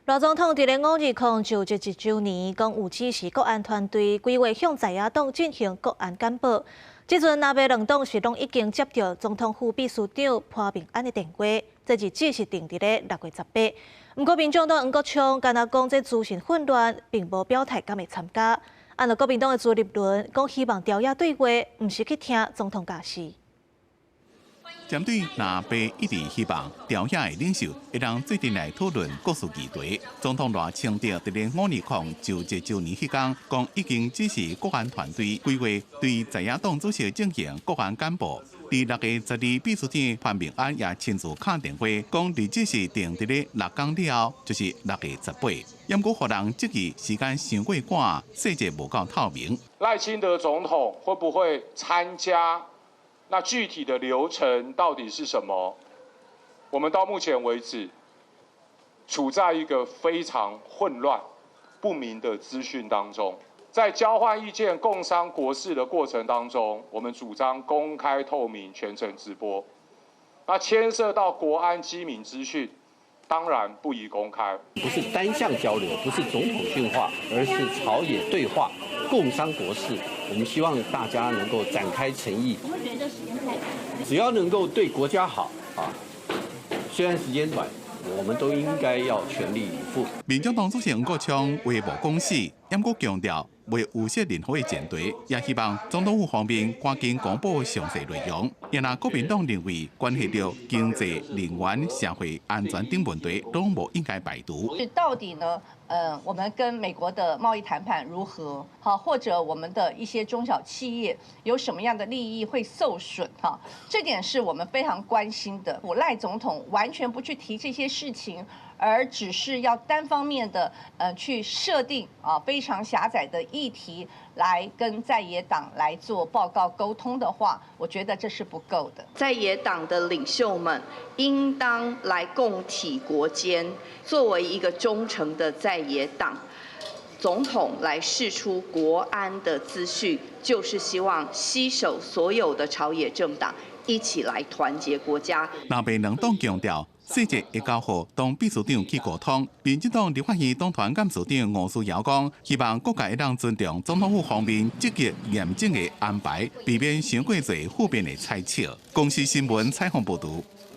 罗总统伫咧5日01周年，讲有指示国安团队规划向在野党进行国安简报。即阵南北两党是拢已经接到总统府秘书长潘bình安的电话，这日子是定伫咧6月18。不过，民众党黄国昌干那讲这资讯混乱，并无表态敢会参加。按照国民党的朱立伦讲，希望调野对话，唔是去听总统解释。 针对南北一直希望调野的领袖会让最近来讨论各事议题，总统罗清德伫咧5日01周年迄天，讲已经指示国安团队规划对在野党主席进行国安简报。伫6月12日，秘书长潘bình安也亲自敲电话，讲日子是定伫咧6天了后，就是6月18。因果互人质疑时间伤过赶，细节无够透明。赖清德总统会不会参加？ 那具体的流程到底是什么？我们到目前为止，处在一个非常混乱、不明的资讯当中。在交换意见、共商国事的过程当中，我们主张公开透明、全程直播。那牵涉到国安机密资讯，当然不宜公开。不是单向交流，不是总统训话，而是朝野对话、共商国事。 我们希望大家能够展开诚意。我们觉得这时间太短，只要能够对国家好啊，虽然时间短，我们都应该要全力以赴。民进党主席黄国昌话无公示，也阁强调未有涉任何的前提，也希望总统府方面赶紧公布详细内容。因那国民党认为关系到经济、能源、社会安全等问题，都无应该排除。是到底呢？ 我们跟美国的贸易谈判如何？好，或者我们的一些中小企业有什么样的利益会受损？哈，这点是我们非常关心的。赖总统完全不去提这些事情，而只是要单方面的去设定非常狭窄的议题来跟在野党来做报告沟通的话，我觉得这是不够的。在野党的领袖们应当来共体国间，作为一个忠诚的在野党，总统来释出国安的资讯，就是希望携手所有的朝野政党一起来团结国家。南北两党强调。 细节会交予党秘书长去沟通。民进党立法院党团干事长吴思瑶讲，希望各界会当尊重总统府方面积极严谨的安排，避免伤过侪负面的猜测。公司新闻采访报道。